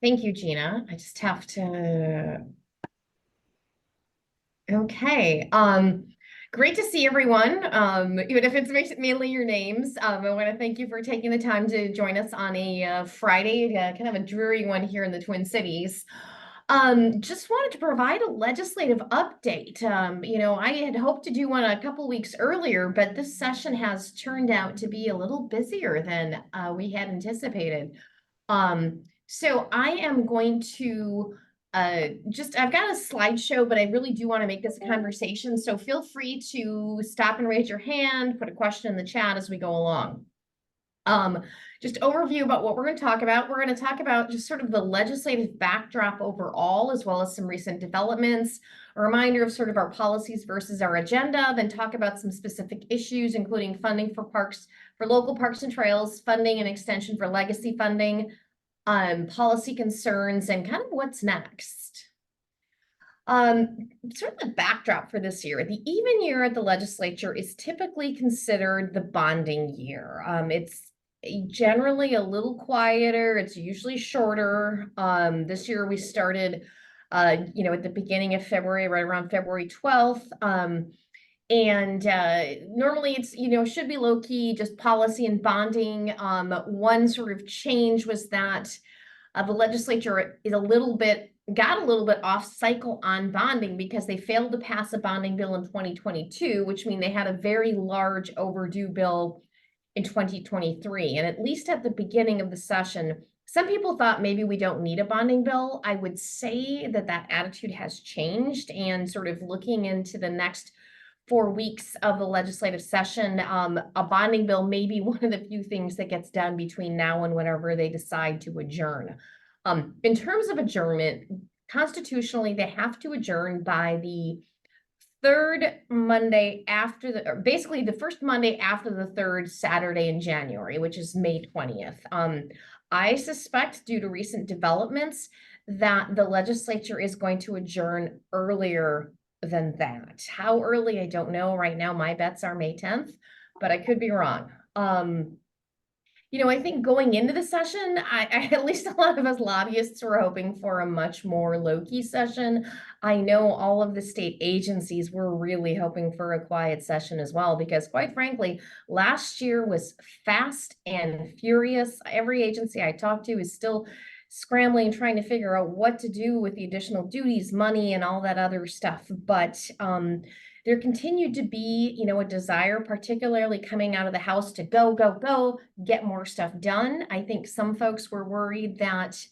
Thank you, Gina. I just have to. Okay. Great to see everyone. Even if it's mainly your names, I want to thank you for taking the time to join us on a Friday, kind of a dreary one here in the Twin Cities. Just wanted to provide a legislative update. I had hoped to do one a couple weeks earlier, but this session has turned out to be a little busier than we had anticipated. So I am going to I've got a slideshow, but I really do want to make this a conversation. So feel free to stop and raise your hand, put a question in the chat as we go along. Um, just overview about what we're going to talk about. We're going to talk about just sort of the legislative backdrop overall, as well as some recent developments, a reminder of sort of our policies versus our agenda, then talk about some specific issues, including funding for parks, for local parks and trails, funding and extension for legacy funding, policy concerns, and kind of what's next. Sort of the backdrop for this year, the even year at the legislature is typically considered the bonding year. It's generally a little quieter. It's usually shorter. This year we started, at the beginning of February, right around February 12th. And normally it's, should be low key, just policy and bonding. One sort of change was that the legislature is got a little bit off cycle on bonding because they failed to pass a bonding bill in 2022, which means they had a very large overdue bill in 2023. And at least at the beginning of the session, some people thought maybe we don't need a bonding bill. I would say that attitude has changed, and sort of looking into the next 4 weeks of the legislative session, a bonding bill may be one of the few things that gets done between now and whenever they decide to adjourn. In terms of adjournment, constitutionally, they have to adjourn by the third Monday after or basically the first Monday after the third Saturday in January, which is May 20th. I suspect, due to recent developments, that the legislature is going to adjourn earlier than that. How early, I don't know. Right now, my bets are May 10th, but I could be wrong. I think going into the session, at least a lot of us lobbyists were hoping for a much more low-key session. I know all of the state agencies were really hoping for a quiet session as well, because quite frankly, last year was fast and furious. Every agency I talked to is still scrambling, trying to figure out what to do with the additional duties, money, and all that other stuff. But there continued to be, a desire, particularly coming out of the House, to go, get more stuff done. I think some folks were worried that,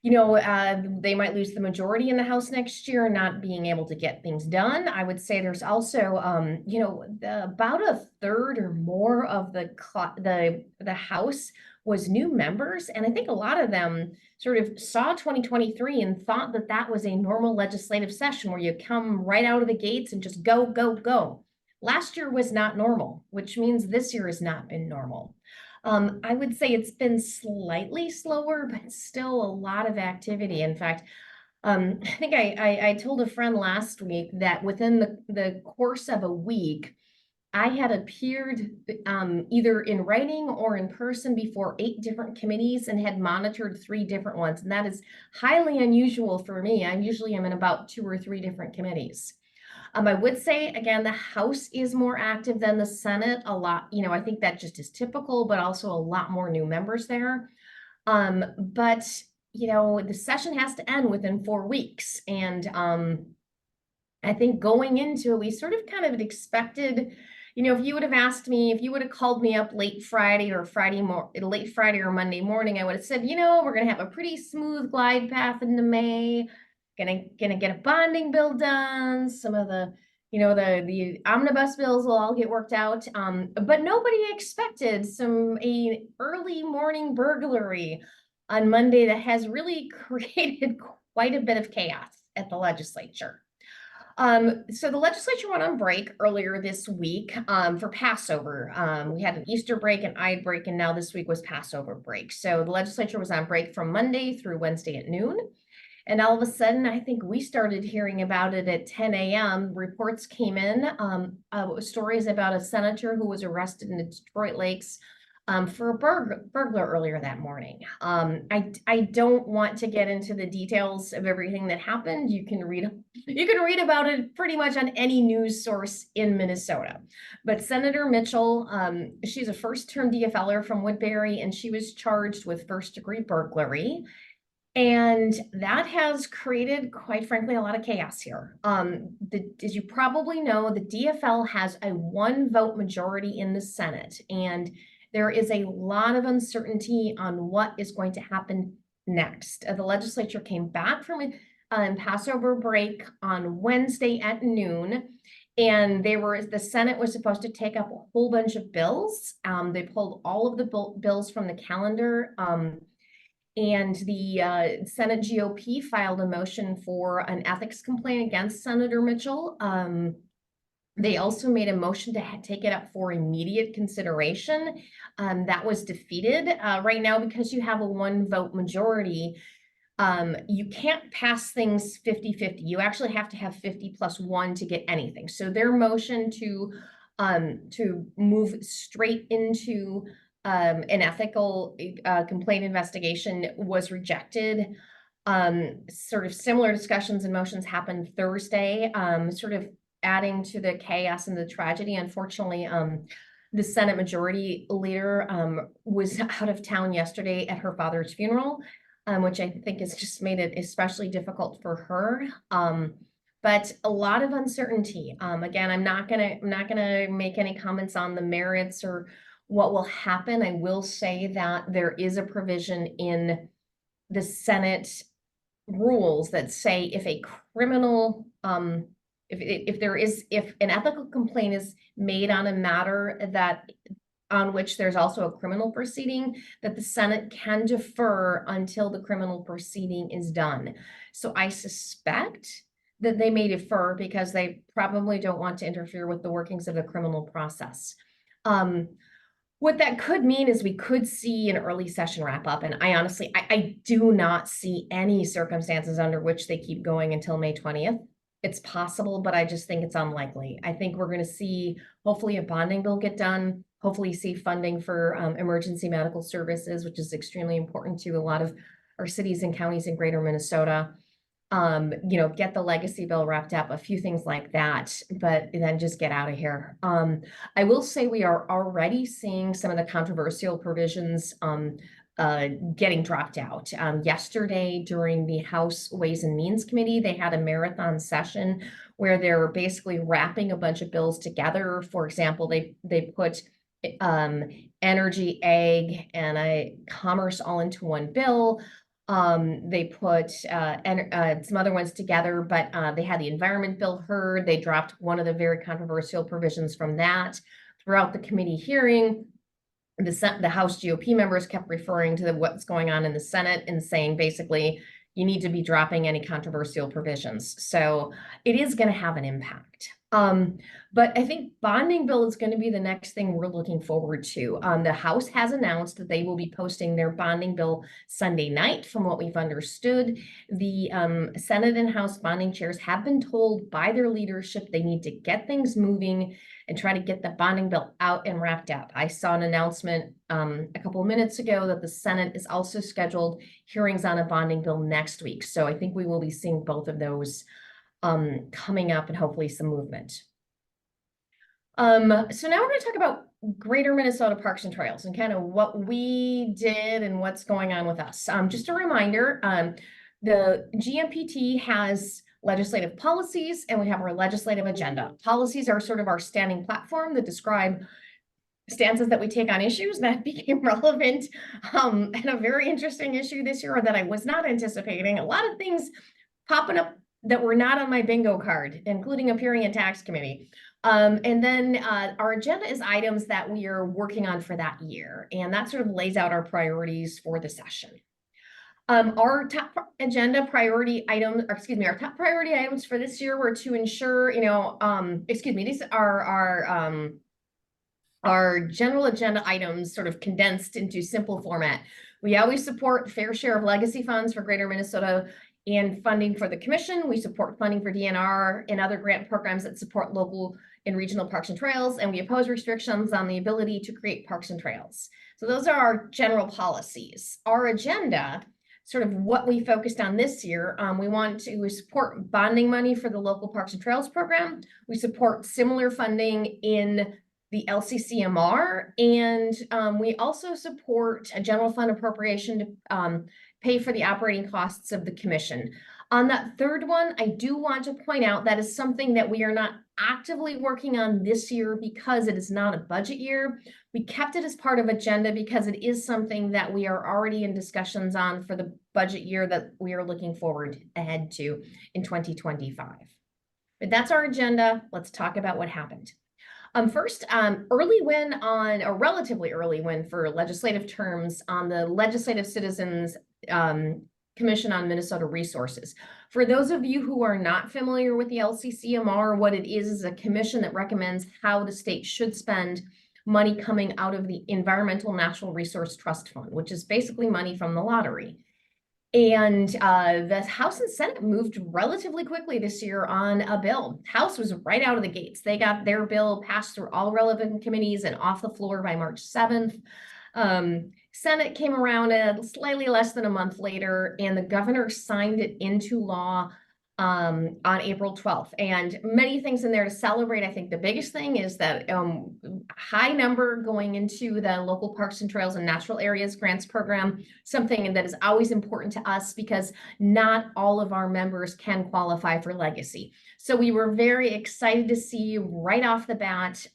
they might lose the majority in the House next year, not being able to get things done. I would say there's also, about a third or more of the House was new members. And I think a lot of them sort of saw 2023 and thought that was a normal legislative session where you come right out of the gates and just go, go, go. Last year was not normal, which means this year has not been normal. I would say it's been slightly slower, but still a lot of activity. In fact, I think I told a friend last week that within the course of a week, I had appeared either in writing or in person before 8 different committees and had monitored 3 different ones. And that is highly unusual for me. I usually am in about 2 or 3 different committees. I would say, again, the House is more active than the Senate. A lot, I think that just is typical, but also a lot more new members there. But the session has to end within 4 weeks. And I think going into it, we sort of kind of expected, if you would have asked me, if you would have called me up late Friday or Monday morning, I would have said, we're going to have a pretty smooth glide path into May. Gonna get a bonding bill done. Some of the, the omnibus bills will all get worked out. But nobody expected a early morning burglary on Monday that has really created quite a bit of chaos at the legislature. So the legislature went on break earlier this week for Passover. We had an Easter break, an Eid break, and now this week was Passover break. So the legislature was on break from Monday through Wednesday at noon. And all of a sudden, I think we started hearing about it at 10 a.m. Reports came in, stories about a senator who was arrested in the Detroit Lakes for a burglar earlier that morning. I don't want to get into the details of everything that happened. You can read about it pretty much on any news source in Minnesota. But Senator Mitchell, she's a first-term DFLer from Woodbury, and she was charged with first-degree burglary. And that has created, quite frankly, a lot of chaos here. As you probably know, the DFL has a 1-vote majority in the Senate, and there is a lot of uncertainty on what is going to happen next. The legislature came back from Passover break on Wednesday at noon, and the Senate was supposed to take up a whole bunch of bills. They pulled all of the bills from the calendar. And the Senate GOP filed a motion for an ethics complaint against Senator Mitchell. They also made a motion to take it up for immediate consideration. That was defeated. Right now, because you have a 1-vote majority, you can't pass things 50-50. You actually have to have 50 plus 1 to get anything. So their motion to move straight into an ethical complaint investigation was rejected. Sort of similar discussions and motions happened Thursday, sort of adding to the chaos and the tragedy. Unfortunately, the Senate Majority Leader was out of town yesterday at her father's funeral, which I think has just made it especially difficult for her. But a lot of uncertainty. Again, I'm not gonna make any comments on the merits or what will happen. I will say that there is a provision in the Senate rules that say if a criminal, if an ethical complaint is made on a matter on which there's also a criminal proceeding, that the Senate can defer until the criminal proceeding is done. So I suspect that they may defer because they probably don't want to interfere with the workings of the criminal process. What that could mean is we could see an early session wrap up. And I honestly, I do not see any circumstances under which they keep going until May 20th. It's possible, but I just think it's unlikely. I think we're going to see hopefully a bonding bill get done, hopefully see funding for emergency medical services, which is extremely important to a lot of our cities and counties in greater Minnesota. Get the legacy bill wrapped up, a few things like that, but then just get out of here. I will say we are already seeing some of the controversial provisions getting dropped out. Yesterday during the House Ways and Means Committee, they had a marathon session where they're basically wrapping a bunch of bills together. For example, they put energy, ag, and commerce all into one bill. They put some other ones together, but they had the environment bill heard. They dropped one of the very controversial provisions from that. Throughout the committee hearing, the House GOP members kept referring to what's going on in the Senate and saying basically you need to be dropping any controversial provisions. So it is going to have an impact. But I think bonding bill is going to be the next thing we're looking forward to. The House has announced that they will be posting their bonding bill Sunday night, from what we've understood. The Senate and House bonding chairs have been told by their leadership they need to get things moving and try to get the bonding bill out and wrapped up. I saw an announcement a couple of minutes ago that the Senate is also scheduled hearings on a bonding bill next week. So I think we will be seeing both of those coming up and hopefully some movement. So now we're going to talk about Greater Minnesota Parks and Trails and kind of what we did and what's going on with us. Just a reminder, the GMPT has legislative policies and we have our legislative agenda. Policies are sort of our standing platform that describe stances that we take on issues that became relevant and a very interesting issue this year that I was not anticipating. A lot of things popping up that were not on my bingo card, including appearing in tax committee. And then our agenda is items that we are working on for that year. And that sort of lays out our priorities for the session. Our top priority items for this year were to ensure, these are our general agenda items sort of condensed into simple format. We always support fair share of legacy funds for Greater Minnesota and funding for the commission. We support funding for DNR and other grant programs that support local and regional parks and trails, and we oppose restrictions on the ability to create parks and trails. So those are our general policies. Our agenda, sort of what we focused on this year, we want to support bonding money for the local Parks and Trails program. We support similar funding in the LCCMR, and we also support a general fund appropriation to pay for the operating costs of the commission. On that third one, I do want to point out that is something that we are not actively working on this year because it is not a budget year. We kept it as part of agenda because it is something that we are already in discussions on for the budget year that we are looking forward ahead to in 2025. But that's our agenda. Let's talk about what happened. First, early win on a relatively early win for legislative terms on the Legislative Citizens Commission on Minnesota Resources. For those of you who are not familiar with the LCCMR, what it is a commission that recommends how the state should spend money coming out of the Environmental Natural Resource Trust Fund, which is basically money from the lottery. And the House and Senate moved relatively quickly this year on a bill. House was right out of the gates. They got their bill passed through all relevant committees and off the floor by March 7th. Senate came around slightly less than a month later, and the governor signed it into law on April 12th. And many things in there to celebrate. I think the biggest thing is that high number going into the local Parks and Trails and Natural Areas Grants Program, something that is always important to us because not all of our members can qualify for legacy. So we were very excited to see right off the bat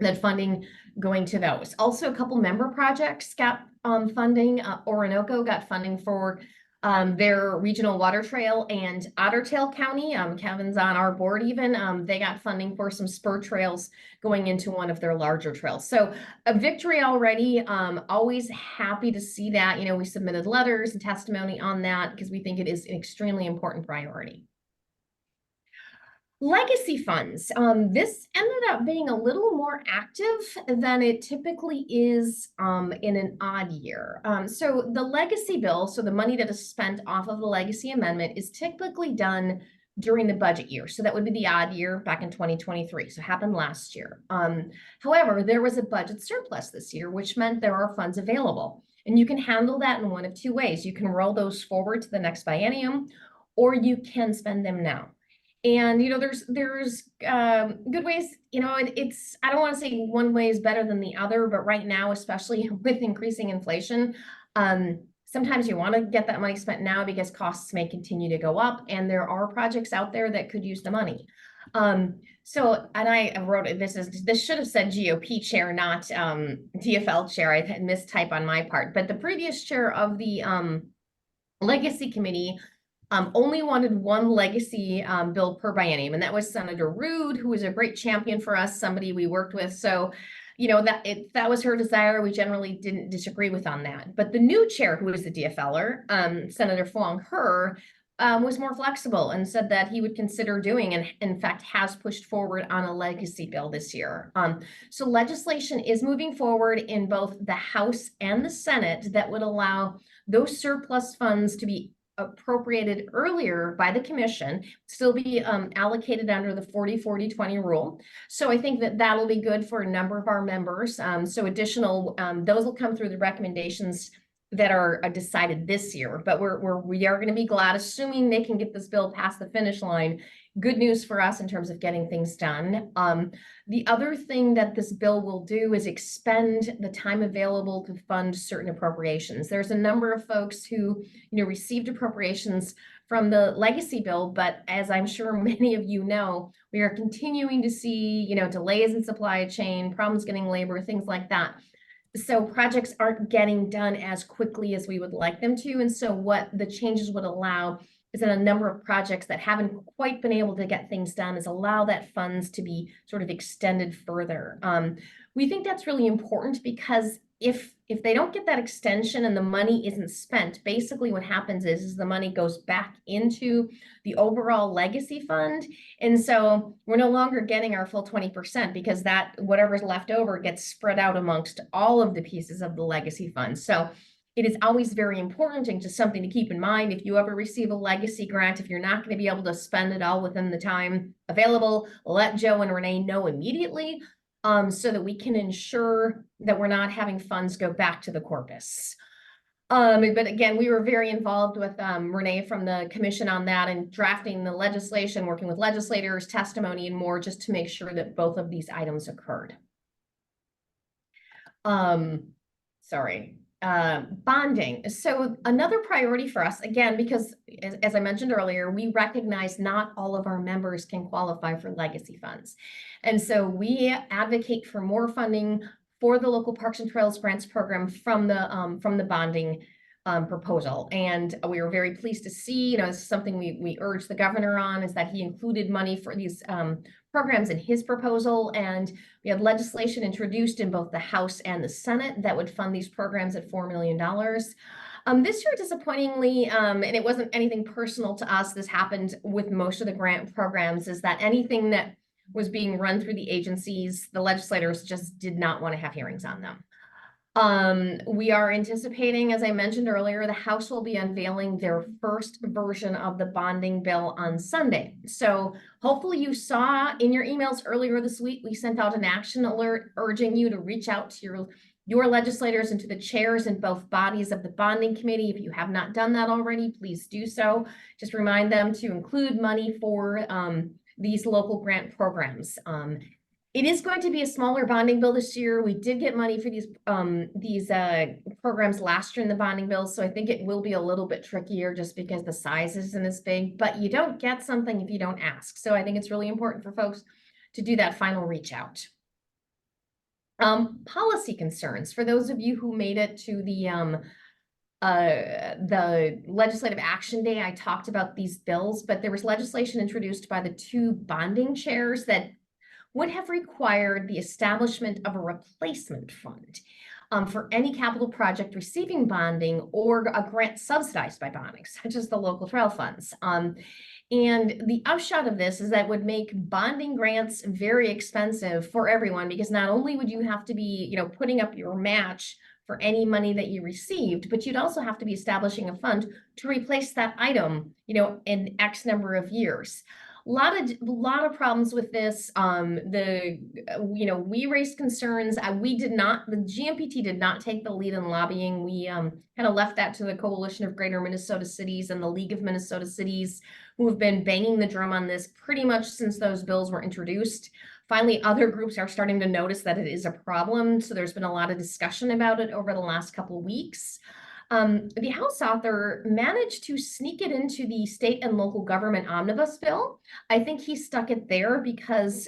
that funding going to those. Also, a couple member projects got funding. Orinoco got funding for their regional water trail, and Ottertail County, Kevin's on our board even, they got funding for some spur trails going into one of their larger trails. So a victory already. Always happy to see that. You know, we submitted letters and testimony on that because we think it is an extremely important priority. Legacy funds. This ended up being a little more active than it typically is in an odd year. So the legacy bill, so the money that is spent off of the legacy amendment, is typically done during the budget year. So that would be the odd year back in 2023. So it happened last year. However, there was a budget surplus this year, which meant there are funds available. And you can handle that in one of two ways. You can roll those forward to the next biennium, or you can spend them now. And, you know, there's good ways, you know, it's, I don't want to say one way is better than the other, but right now, especially with increasing inflation, sometimes you want to get that money spent now because costs may continue to go up, and there are projects out there that could use the money. So, and I wrote it, this should have said GOP chair, not DFL chair. I mistype on my part, but the previous chair of the Legacy Committee only wanted one legacy bill per biennium, and that was Senator Rude, who was a great champion for us, somebody we worked with. So, you know, that was her desire. We generally didn't disagree with on that. But the new chair, who is the DFLer, Senator Fong He, was more flexible and said that he would consider doing, and in fact has pushed forward on a legacy bill this year. So legislation is moving forward in both the House and the Senate that would allow those surplus funds to be appropriated earlier by the commission, still be allocated under the 40-40-20 rule. So I think that that'll be good for a number of our members. So additional, those will come through the recommendations that are decided this year, but we are going to be glad, assuming they can get this bill past the finish line. Good news for us in terms of getting things done. The other thing that this bill will do is expend the time available to fund certain appropriations. There's a number of folks who, you know, received appropriations from the legacy bill, but as I'm sure many of you know, we are continuing to see, you know, delays in supply chain, problems getting labor, things like that. So projects aren't getting done as quickly as we would like them to. And so what the changes would allow is that a number of projects that haven't quite been able to get things done is allow that funds to be sort of extended further. We think that's really important because if they don't get that extension and the money isn't spent, basically what happens is the money goes back into the overall legacy fund. And so we're no longer getting our full 20% because that whatever's left over gets spread out amongst all of the pieces of the legacy fund. So it is always very important and just something to keep in mind. If you ever receive a legacy grant, if you're not going to be able to spend it all within the time available, let Joe and Renee know immediately. so that we can ensure that we're not having funds go back to the corpus. But again, we were very involved with Renee from the commission on that and drafting the legislation, working with legislators, testimony, and more, just to make sure that both of these items occurred. Bonding. So another priority for us, again, because as I mentioned earlier, we recognize not all of our members can qualify for legacy funds. And so we advocate for more funding for the local Parks and Trails grants program from the bonding proposal. And we were very pleased to see, this is something we urged the governor on, is that he included money for these programs in his proposal. And we had legislation introduced in both the House and the Senate that would fund these programs at $4 million. This year, disappointingly, and it wasn't anything personal to us, this happened with most of the grant programs, is that anything that was being run through the agencies, the legislators just did not want to have hearings on them. We are anticipating, as I mentioned earlier, the House will be unveiling their first version of the bonding bill on Sunday. So hopefully you saw in your emails earlier this week, we sent out an action alert urging you to reach out to your legislators and to the chairs in both bodies of the bonding committee. If you have not done that already, please do so. Just remind them to include money for these local grant programs. It is going to be a smaller bonding bill this year. We did get money for these programs last year in the bonding bill, so I think it will be a little bit trickier just because the size isn't as big, but you don't get something if you don't ask. So I think it's really important for folks to do that final reach out. Policy concerns. For those of you who made it to the legislative action day, I talked about these bills, but there was legislation introduced by the two bonding chairs that would have required the establishment of a replacement fund for any capital project receiving bonding or a grant subsidized by bonding, such as the local trail funds. And the upshot of this is that would make bonding grants very expensive for everyone, because not only would you have to be, putting up your match for any money that you received, but you'd also have to be establishing a fund to replace that item, in X number of years. A lot of problems with this. We raised concerns. The GMPT did not take the lead in lobbying. We kind of left that to the Coalition of Greater Minnesota Cities and the League of Minnesota Cities, who have been banging the drum on this pretty much since those bills were introduced. Finally, other groups are starting to notice that it is a problem. So there's been a lot of discussion about it over the last couple of weeks. The House author managed to sneak it into the state and local government omnibus bill. I think he stuck it there because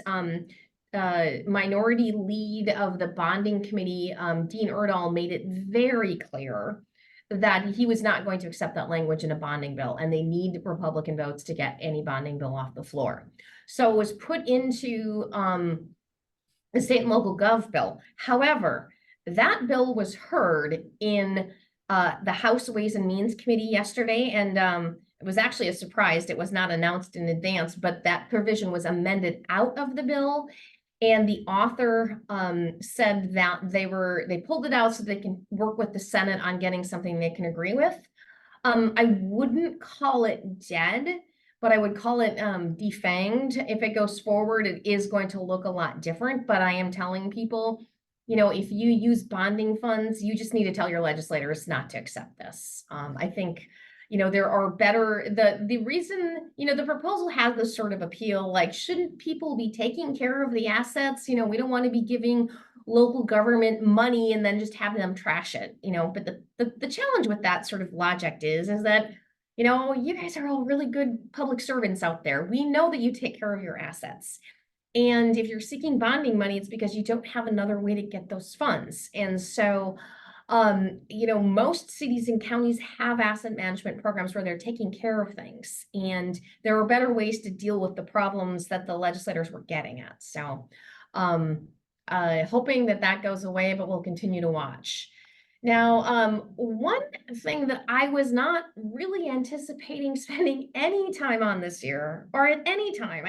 minority lead of the bonding committee, Dean Erdahl, made it very clear that he was not going to accept that language in a bonding bill, and they need Republican votes to get any bonding bill off the floor. So it was put into the state and local gov bill. However, that bill was heard in the House Ways and Means Committee yesterday, and it was actually a surprise. It was not announced in advance, but that provision was amended out of the bill. And the author said that they pulled it out so they can work with the Senate on getting something they can agree with. I wouldn't call it dead, but I would call it defanged. If it goes forward, it is going to look a lot different, but I am telling people, if you use bonding funds, you just need to tell your legislators not to accept this. I think, there are better, the reason, the proposal has this sort of appeal, like, shouldn't people be taking care of the assets? We don't want to be giving local government money and then just having them trash it, but the challenge with that sort of logic is that, you guys are all really good public servants out there. We know that you take care of your assets. And if you're seeking bonding money, it's because you don't have another way to get those funds. And so, most cities and counties have asset management programs where they're taking care of things. And there are better ways to deal with the problems that the legislators were getting at. So, hoping that goes away, but we'll continue to watch. Now, one thing that I was not really anticipating spending any time on this year, or at any time,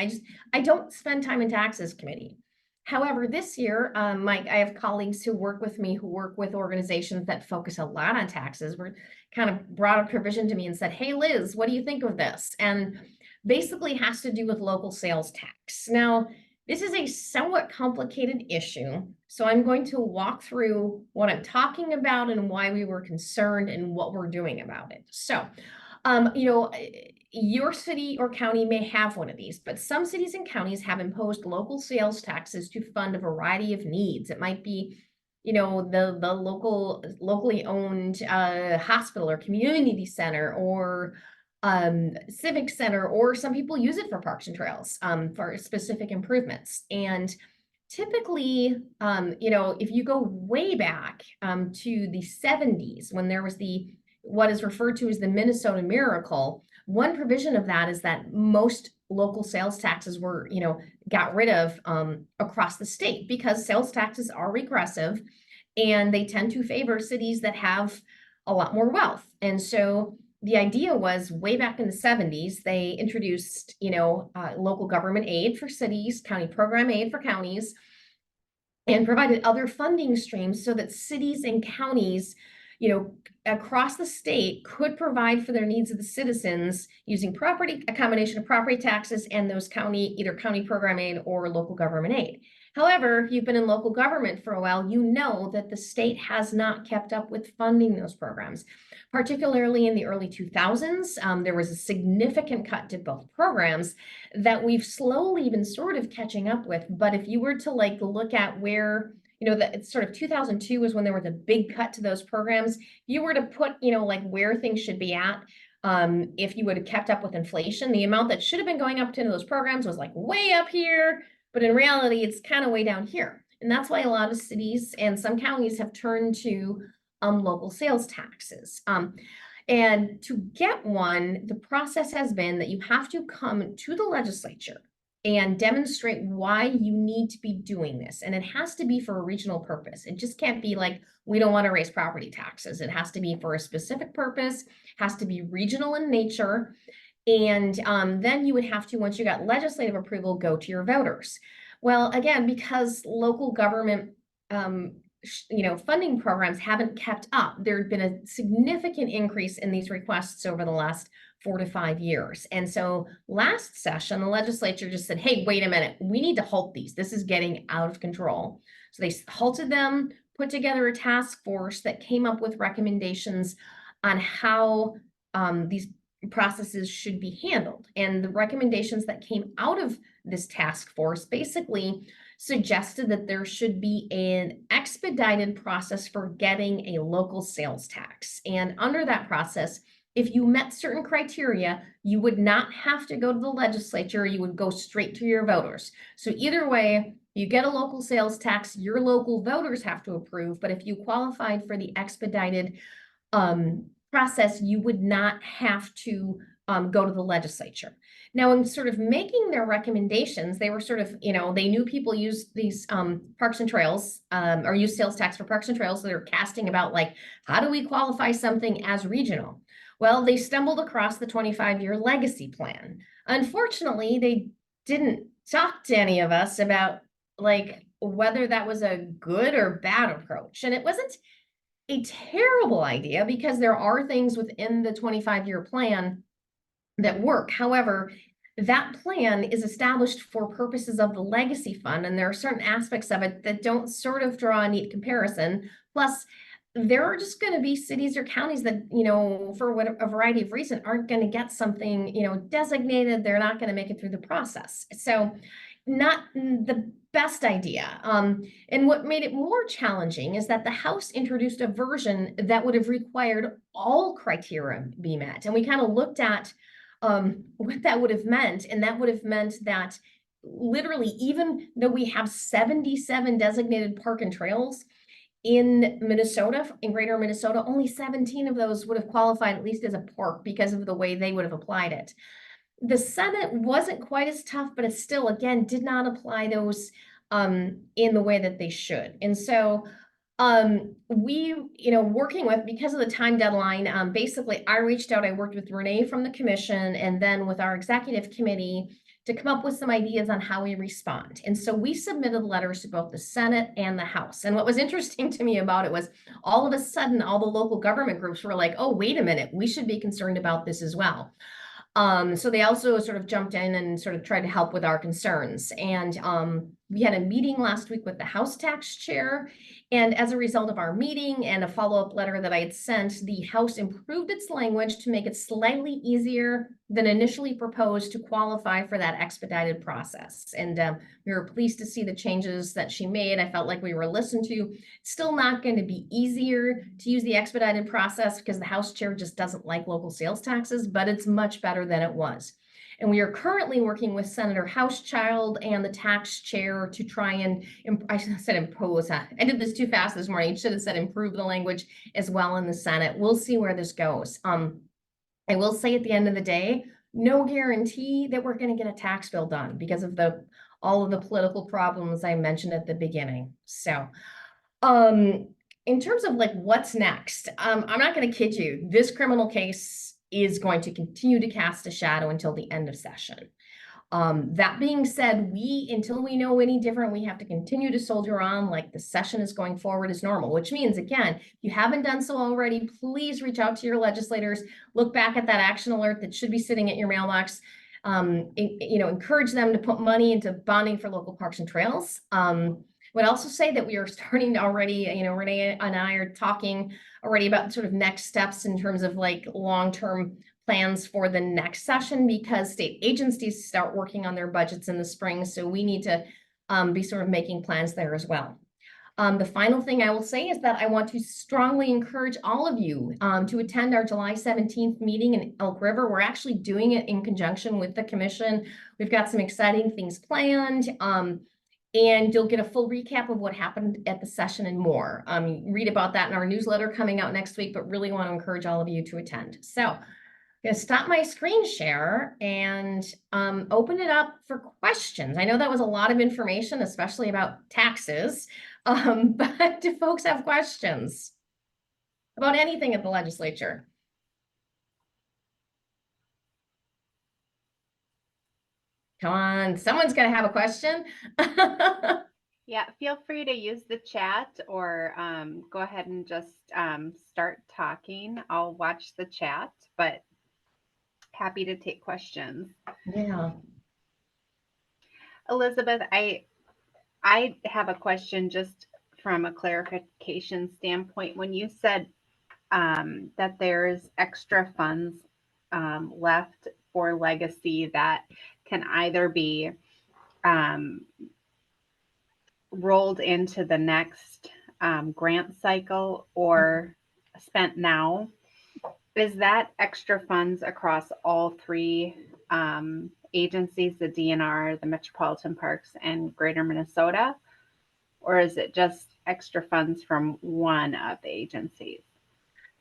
I don't spend time in taxes committee. However, this year, I have colleagues who work with me, who work with organizations that focus a lot on taxes, were kind of brought a provision to me and said, "Hey, Liz, what do you think of this?" And basically has to do with local sales tax. Now, This is a somewhat complicated issue, so I'm going to walk through what I'm talking about and why we were concerned and what we're doing about it. So, your city or county may have one of these, but some cities and counties have imposed local sales taxes to fund a variety of needs. It might be, the locally owned hospital or community center or civic center, or some people use it for parks and trails for specific improvements. And typically, if you go way back to the 70s, when there was what is referred to as the Minnesota Miracle, one provision of that is that most local sales taxes were, got rid of across the state, because sales taxes are regressive and they tend to favor cities that have a lot more wealth. And so the idea was, way back in the 70s, they introduced, local government aid for cities, county program aid for counties, and provided other funding streams so that cities and counties, across the state could provide for their needs of the citizens using a combination of property taxes and those either county program aid or local government aid. However, if you've been in local government for a while, you know that the state has not kept up with funding those programs. Particularly in the early 2000s, there was a significant cut to both programs that we've slowly been sort of catching up with. But if you were to look at where, it's sort of 2002 was when there was a big cut to those programs. If you were to put, where things should be at, if you would have kept up with inflation, the amount that should have been going up to those programs was way up here, but in reality, it's kind of way down here. And that's why a lot of cities and some counties have turned to local sales taxes. And to get one, the process has been that you have to come to the legislature and demonstrate why you need to be doing this. And it has to be for a regional purpose. It just can't be we don't want to raise property taxes. It has to be for a specific purpose, has to be regional in nature. And then you would have to, once you got legislative approval, go to your voters. Well, again, because local government funding programs haven't kept up, there'd been a significant increase in these requests over the last 4 to 5 years. And so last session, the legislature just said, hey, wait a minute, we need to halt these. This is getting out of control. So they halted them, put together a task force that came up with recommendations on how these processes should be handled. And the recommendations that came out of this task force basically suggested that there should be an expedited process for getting a local sales tax. And under that process, if you met certain criteria, you would not have to go to the legislature, you would go straight to your voters. So either way, you get a local sales tax, your local voters have to approve, but if you qualified for the expedited process, you would not have to go to the legislature. Now, in sort of making their recommendations, they were sort of, they knew people use these parks and trails or use sales tax for parks and trails. So they're casting about how do we qualify something as regional? Well, they stumbled across the 25-year legacy plan. Unfortunately, they didn't talk to any of us about whether that was a good or bad approach. And it wasn't a terrible idea, because there are things within the 25-year plan that work. However, that plan is established for purposes of the legacy fund, and there are certain aspects of it that don't sort of draw a neat comparison. Plus, there are just going to be cities or counties that, for a variety of reasons, aren't going to get something, designated. They're not going to make it through the process. So not the best idea. And what made it more challenging is that the House introduced a version that would have required all criteria be met. And we kind of looked at what that would have meant. And that would have meant that literally, even though we have 77 designated park and trails in Minnesota, in greater Minnesota, only 17 of those would have qualified at least as a park because of the way they would have applied it. The Senate wasn't quite as tough, but it still, again, did not apply those in the way that they should. And so we, working with, because of the time deadline, basically I reached out, I worked with Renee from the commission and then with our executive committee to come up with some ideas on how we respond. And so we submitted letters to both the Senate and the House. And what was interesting to me about it was all of a sudden, all the local government groups were like, oh, wait a minute, we should be concerned about this as well. So they also sort of jumped in and sort of tried to help with our concerns. And we had a meeting last week with the House Tax Chair. And as a result of our meeting and a follow-up letter that I had sent, the House improved its language to make it slightly easier than initially proposed to qualify for that expedited process. And we were pleased to see the changes that she made. I felt like we were listened to. It's still not going to be easier to use the expedited process because the House Chair just doesn't like local sales taxes, but it's much better than it was. And we are currently working with Senator Housechild and the tax chair to try and, I said impose, I did this too fast this morning. I should have said improve the language as well in the Senate. We'll see where this goes. I will say at the end of the day, no guarantee that we're going to get a tax bill done because of all of the political problems I mentioned at the beginning. So, in terms of like what's next, I'm not going to kid you. This criminal case is going to continue to cast a shadow until the end of session. That being said, until we know any different, we have to continue to soldier on like the session is going forward as normal, which means, again, if you haven't done so already, please reach out to your legislators, look back at that action alert that should be sitting at your mailbox. Encourage them to put money into bonding for local parks and trails. Would also say that we are starting to already, Renee and I are talking already about sort of next steps in terms of like long-term plans for the next session because state agencies start working on their budgets in the spring. So we need to be sort of making plans there as well. The final thing I will say is that I want to strongly encourage all of you to attend our July 17th meeting in Elk River. We're actually doing it in conjunction with the commission. We've got some exciting things planned. And you'll get a full recap of what happened at the session and more. Read about that in our newsletter coming out next week, but really want to encourage all of you to attend. So I'm going to stop my screen share and open it up for questions. I know that was a lot of information, especially about taxes, but do folks have questions about anything at the legislature? Come on, someone's going to have a question. Yeah, feel free to use the chat or go ahead and just start talking. I'll watch the chat, but happy to take questions. Yeah. Elizabeth, I have a question just from a clarification standpoint. When you said that there's extra funds left for legacy that can either be rolled into the next grant cycle or spent now, is that extra funds across all three agencies, the DNR, the Metropolitan Parks, and Greater Minnesota? Or is it just extra funds from one of the agencies?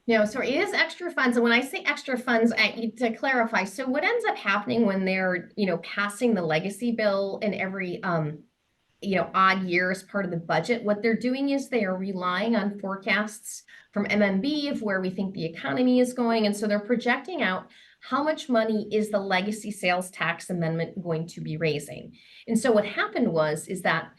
No, so it is extra funds. And when I say extra funds, to clarify, so what ends up happening when they're, passing the legacy bill in every, odd year as part of the budget, what they're doing is they are relying on forecasts from MMB of where we think the economy is going. And so they're projecting out how much money is the legacy sales tax amendment going to be raising. And so what happened is that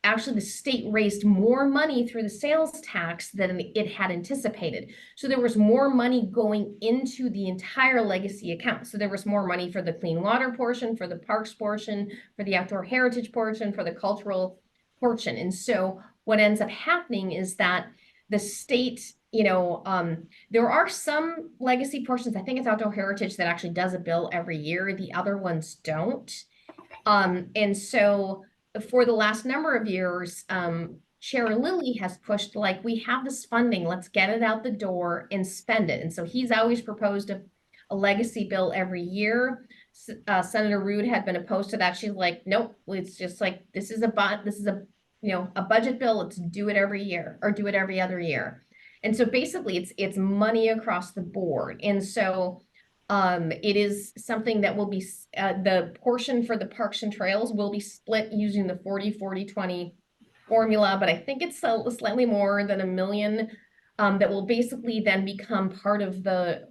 actually the state raised more money through the sales tax than it had anticipated. So there was more money going into the entire legacy account. So there was more money for the clean water portion, for the parks portion, for the outdoor heritage portion, for the cultural portion. And so what ends up happening is that the state, there are some legacy portions, I think it's outdoor heritage that actually does a bill every year. The other ones don't. And so for the last number of years, Chair Lilly has pushed like, we have this funding, let's get it out the door and spend it. And so he's always proposed a legacy bill every year. Senator Rood had been opposed to that. She's like, nope, it's just like, this is a budget bill. Let's do it every year or do it every other year. And so basically it's money across the board. And so it is something that will be, the portion for the parks and trails will be split using the 40-40-20 formula, but I think it's slightly more than $1 million that will basically then become part of the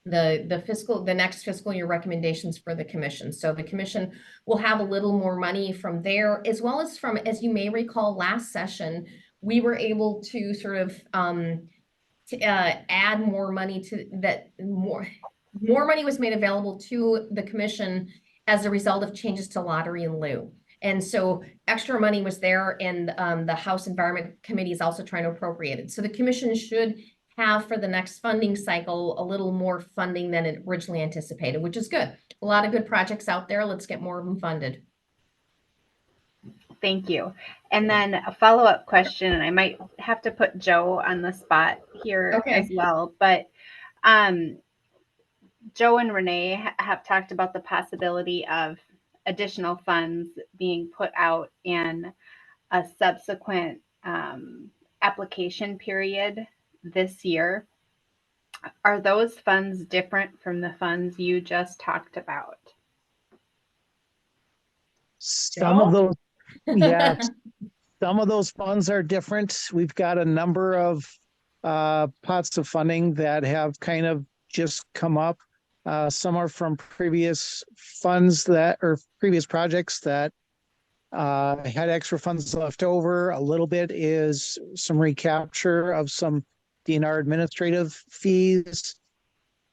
next fiscal year recommendations for the commission. So the commission will have a little more money from there, as well as from, as you may recall, last session, we were able to sort of add more money to that, more more money was made available to the commission as a result of changes to lottery in lieu. And so extra money was there, and the House Environment Committee is also trying to appropriate it. So the commission should have for the next funding cycle a little more funding than it originally anticipated, which is good. A lot of good projects out there. Let's get more of them funded. Thank you. And then a follow-up question, and I might have to put Joe on the spot here as well, but Joe and Renee have talked about the possibility of additional funds being put out in a subsequent application period this year. Are those funds different from the funds you just talked about? Some of those, yeah, some of those funds are different. We've got a number of pots of funding that have kind of just come up. Some are from previous funds that, or previous projects that had extra funds left over. A little bit is some recapture of some DNR administrative fees.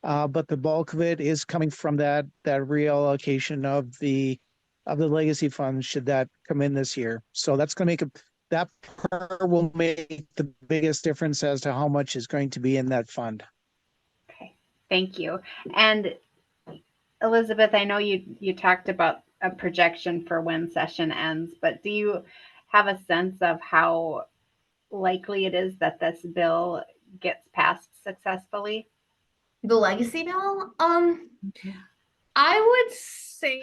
But the bulk of it is coming from that reallocation of the legacy funds, should that come in this year. So that's going to make that part will make the biggest difference as to how much is going to be in that fund. Okay, thank you. And Elizabeth, I know you talked about a projection for when session ends, but do you have a sense of how likely it is that this bill gets passed successfully? The legacy bill? I would say,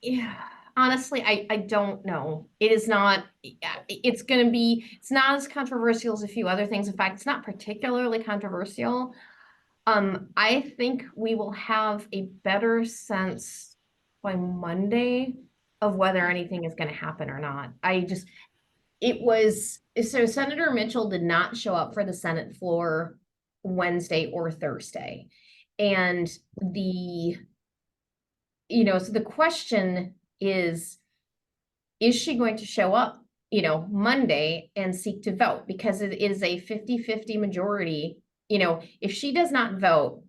yeah, honestly, I don't know. It is not, it's not as controversial as a few other things. In fact, it's not particularly controversial. I think we will have a better sense by Monday of whether anything is going to happen or not. So Senator Mitchell did not show up for the Senate floor Wednesday or Thursday. And so the question is she going to show up, Monday and seek to vote? Because it is a 50-50 majority. If she does not vote,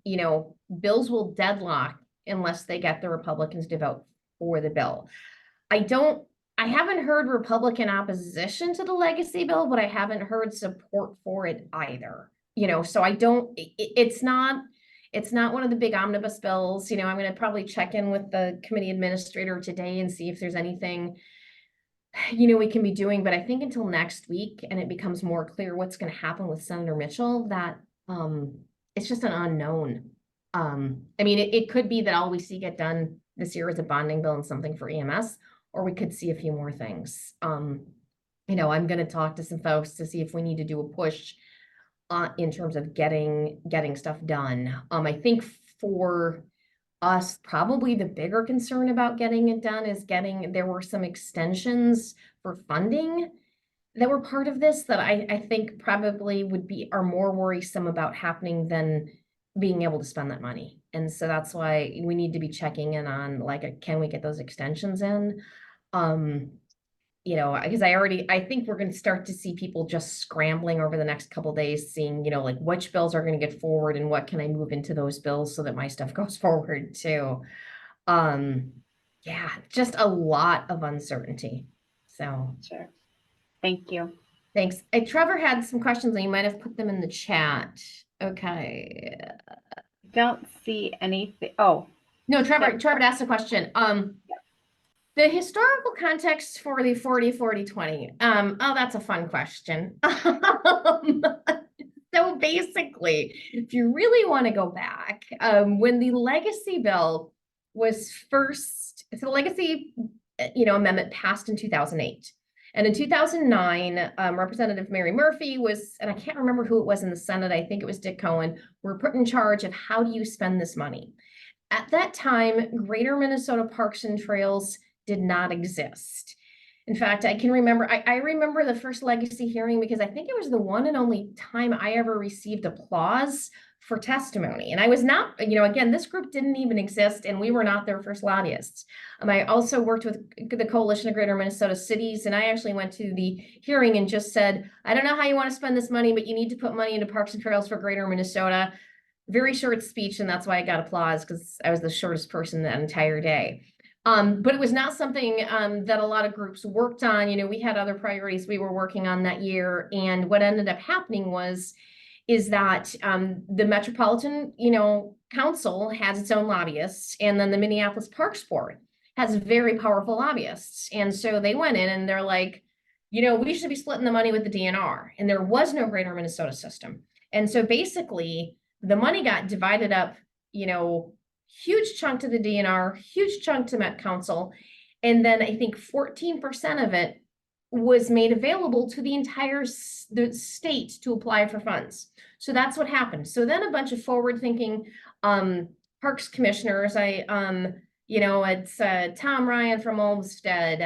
bills will deadlock unless they get the Republicans to vote for the bill. I haven't heard Republican opposition to the legacy bill, but I haven't heard support for it either. So it's not one of the big omnibus bills. I'm going to probably check in with the committee administrator today and see if there's anything, we can be doing. But I think until next week, and it becomes more clear what's going to happen with Senator Mitchell, that it's just an unknown. It could be that all we see get done this year is a bonding bill and something for EMS, or we could see a few more things. I'm going to talk to some folks to see if we need to do a push in terms of getting stuff done. I think for us, probably the bigger concern about getting it done is there were some extensions for funding that were part of this that I think probably are more worrisome about happening than being able to spend that money. And so that's why we need to be checking in on, can we get those extensions in? Because I think we're going to start to see people just scrambling over the next couple of days, seeing, which bills are going to get forward and what can I move into those bills so that my stuff goes forward too. Yeah, just a lot of uncertainty. So sure. Thank you. Thanks. Trevor had some questions and you might have put them in the chat. Okay. Don't see anything. Oh. No, Trevor asked a question. The historical context for the 40-40-20. Oh, that's a fun question. So basically, if you really want to go back, when the legacy bill was first, so the legacy, amendment passed in 2008. And in 2009, Representative Mary Murphy was, and I can't remember who it was in the Senate, I think it was Dick Cohen, were put in charge of how do you spend this money. At that time, Greater Minnesota Parks and Trails did not exist. In fact, I can remember, I remember the first legacy hearing because I think it was the one and only time I ever received applause for testimony. And I was not, again, this group didn't even exist and we were not their first lobbyists. I also worked with the Coalition of Greater Minnesota Cities, and I actually went to the hearing and just said, I don't know how you want to spend this money, but you need to put money into Parks and Trails for Greater Minnesota. very short speech, and that's why I got applause, because I was the shortest person that entire day. But it was not something that a lot of groups worked on. You know, we had other priorities we were working on that year, and what ended up happening is that the Metropolitan, Council has its own lobbyists, and then the Minneapolis Parks Board has very powerful lobbyists. And so they went in and they're like, we should be splitting the money with the DNR. And there was no Greater Minnesota system. And so basically the money got divided up, huge chunk to the DNR, huge chunk to Met Council. And then I think 14% of it was made available to the entire the state to apply for funds. So that's what happened. So then a bunch of forward-thinking parks commissioners, it's Tom Ryan from Olmsted,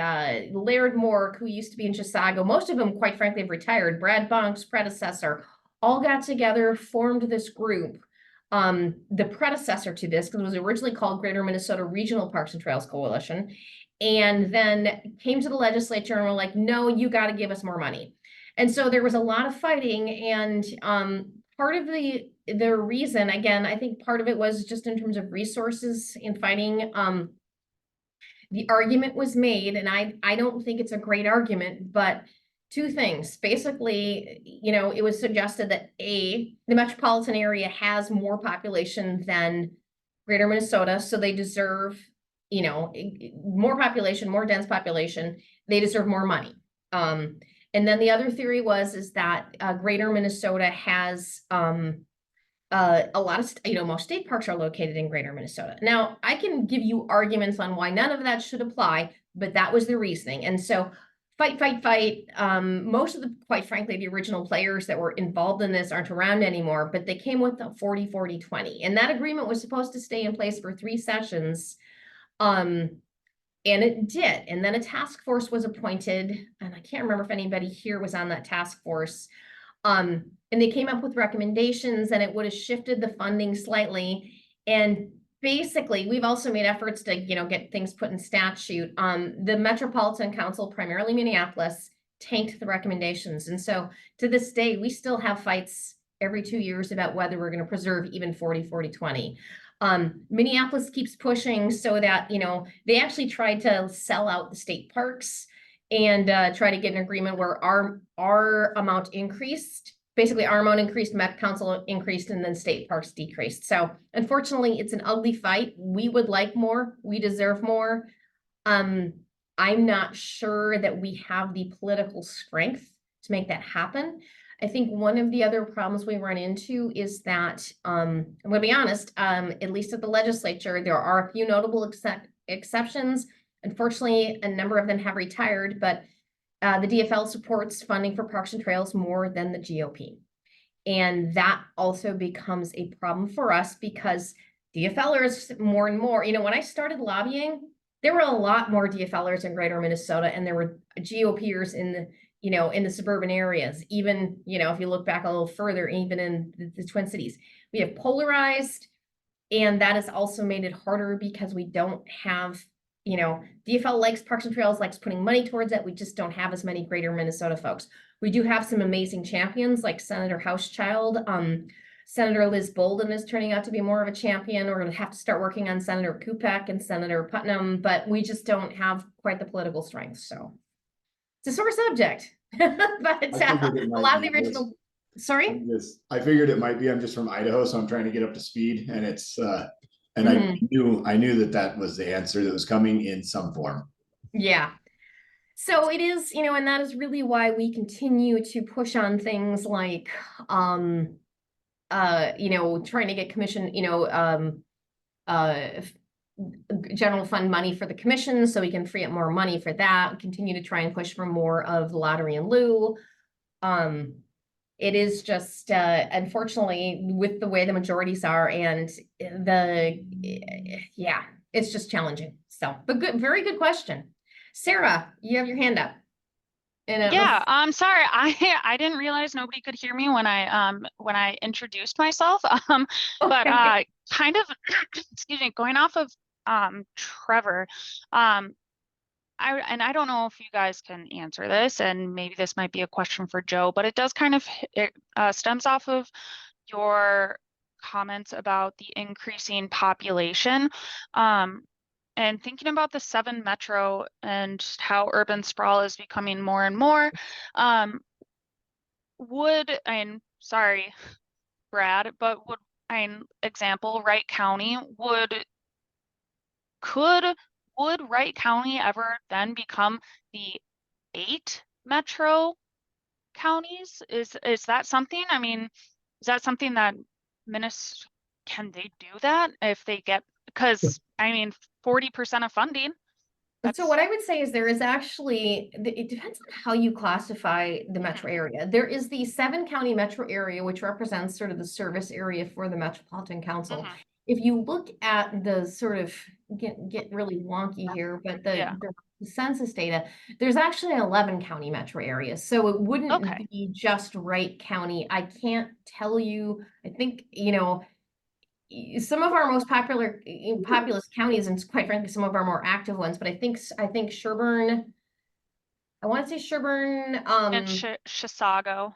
Laird Mork, who used to be in Chisago. Most of them, quite frankly, have retired. Brad Bunk's predecessor, all got together, formed this group. The predecessor to this, because it was originally called Greater Minnesota Regional Parks and Trails Coalition, and then came to the legislature and were like, no, you got to give us more money. And so there was a lot of fighting, and part of the reason, again, I think part of it was just in terms of resources in fighting. The argument was made, and I don't think it's a great argument, but two things. Basically, it was suggested that the metropolitan area has more population than Greater Minnesota, so they deserve, more population, more dense population. They deserve more money. And then the other theory is that Greater Minnesota has a lot of, most state parks are located in Greater Minnesota. Now, I can give you arguments on why none of that should apply, but that was the reasoning. And so fight. Most of the, quite frankly, the original players that were involved in this aren't around anymore, but they came with the 40-40-20. And that agreement was supposed to stay in place for 3 sessions. And it did. And then a task force was appointed, and I can't remember if anybody here was on that task force. And they came up with recommendations, and it would have shifted the funding slightly. And basically, we've also made efforts to, get things put in statute. The Metropolitan Council, primarily Minneapolis, tanked the recommendations. And so to this day, we still have fights every 2 years about whether we're going to preserve even 40-40-20. Minneapolis keeps pushing so that, they actually tried to sell out the state parks and try to get an agreement where our amount increased. Basically, our amount increased, Met Council increased, and then state parks decreased. So unfortunately, it's an ugly fight. We would like more. We deserve more. I'm not sure that we have the political strength to make that happen. I think one of the other problems we run into is that, I'm going to be honest, at least at the legislature, there are a few notable exceptions. Unfortunately, a number of them have retired, but the DFL supports funding for parks and trails more than the GOP. And that also becomes a problem for us because DFLers more and more, when I started lobbying, there were a lot more DFLers in Greater Minnesota, and there were GOPers in the in the suburban areas, even, if you look back a little further, even in the Twin Cities. We have polarized, and that has also made it harder because we don't have, DFL likes Parks and Trails, likes putting money towards it. We just don't have as many Greater Minnesota folks. We do have some amazing champions like Senator Housechild. Senator Liz Bolden is turning out to be more of a champion. We're going to have to start working on Senator Kupek and Senator Putnam, but we just don't have quite the political strength. So it's a sore subject, but a lot of the original. Sorry? I figured it might be. I'm just from Idaho, so I'm trying to get up to speed, and it's and I knew that was the answer that was coming in some form. Yeah. So it is, and that is really why we continue to push on things like, trying to get commission, general fund money for the commission so we can free up more money for that. Continue to try and push for more of the lottery in lieu. It is just unfortunately with the way the majorities are, and it's just challenging. So, but good, very good question. Sarah, you have your hand up. I'm sorry. I didn't realize nobody could hear me when I introduced myself. But kind of excuse me, going off of Trevor, I don't know if you guys can answer this, and maybe this might be a question for Joe, but it does kind of stems off of your comments about the increasing population. And thinking about the 7 metro and how urban sprawl is becoming more and more, and sorry, Brad, but example, Wright County would Wright County ever then become the 8 metro counties? Is that something? I mean, is that something that can they do that if they get, because I mean, 40% of funding. So what I would say is there is actually, it depends on how you classify the metro area. There is the 7-county metro area, which represents sort of the service area for the Metropolitan Council. If you look at the sort of, get really wonky here, but the census data, there's actually an 11-county metro area. So it wouldn't be just Wright County. I can't tell you, I think, you know, some of our most populous counties, and quite frankly, some of our more active ones, but I think Sherburne, I want to say Sherburne, and Chisago.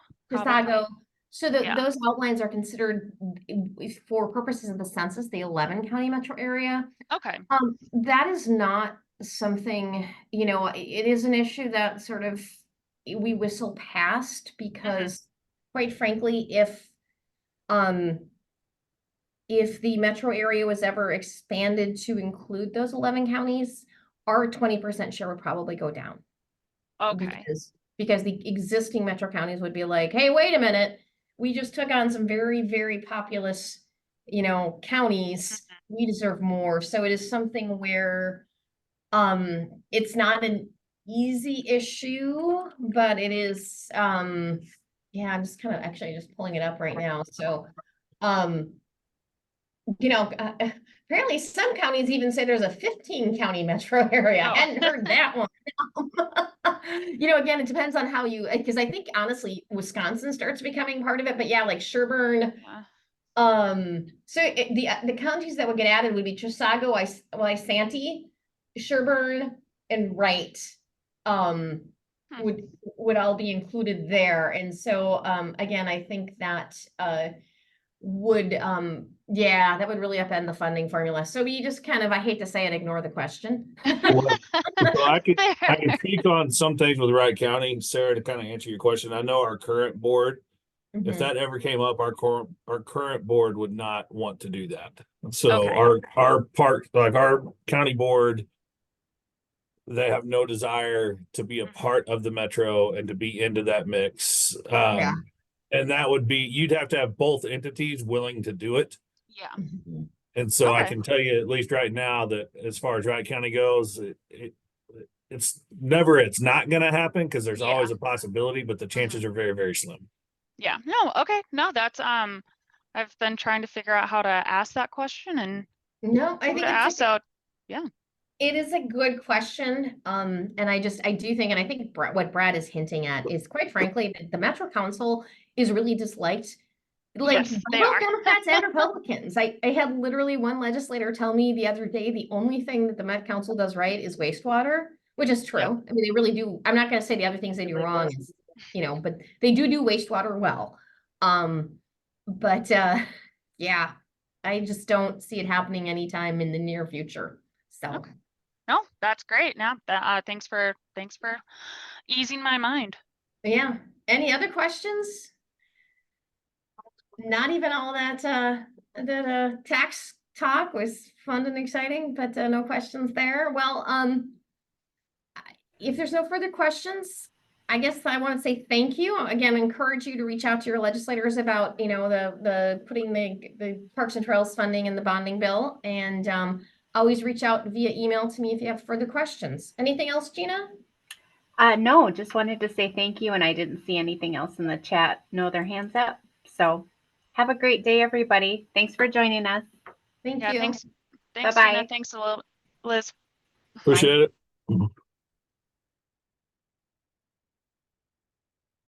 So those outlines are considered, for purposes of the census, the 11-county metro area. Okay. That is not something, you know, it is an issue that sort of we whistle past because, quite frankly, if the metro area was ever expanded to include those 11 counties, our 20% share would probably go down. Okay. Because the existing metro counties would be like, hey, wait a minute, we just took on some very, very populous, you know, counties. We deserve more. So it is something where it's not an easy issue, but it is I'm just kind of actually just pulling it up right now. So you know, apparently some counties even say there's a 15-county metro area. I hadn't heard that one. You know, again, it depends on how you, because I think honestly, Wisconsin starts becoming part of it, but yeah, like Sherburne. So the counties that would get added would be Chisago, Isanti, Sherburne, and Wright. Would all be included there. And so again, I think that would that would really upend the funding formula. So we just kind of, I hate to say it, ignore the question. Well, so I can speak on some things with Wright County, Sarah, to kind of answer your question. I know our current board, if that ever came up, our current board would not want to do that. So our county board, they have no desire to be a part of the metro and to be into that mix. And that would be, you'd have to have both entities willing to do it. Yeah. And so I can tell you, at least right now, that as far as Wright County goes, it's not going to happen because there's always a possibility, but the chances are very, very slim. Yeah. No. Okay. No, that's I've been trying to figure out how to ask that question, and I think it is a good question. And I do think, and I think what Brad is hinting at is, quite frankly, the Metro Council is really disliked. Like, yes, they are. Democrats and Republicans. I had literally one legislator tell me the other day, the only thing that the Met Council does right is wastewater, which is true. I mean, they really do. I'm not going to say the other things they do wrong, you know, but they do wastewater well. But I just don't see it happening anytime in the near future. So. No, that's great. Now, thanks for easing my mind. Yeah. Any other questions? Not even all that tax talk was fun and exciting, but no questions there. Well, if there's no further questions, I guess I want to say thank you. Again, encourage you to reach out to your legislators about, you know, the putting the Parks and Trails funding in the bonding bill, and always reach out via email to me if you have further questions. Anything else, Gina? No, just wanted to say thank you, and I didn't see anything else in the chat. No other hands up. So have a great day, everybody. Thanks for joining us. Thank you. Thanks. Bye-bye. Gina. Thanks, Liz. Appreciate it.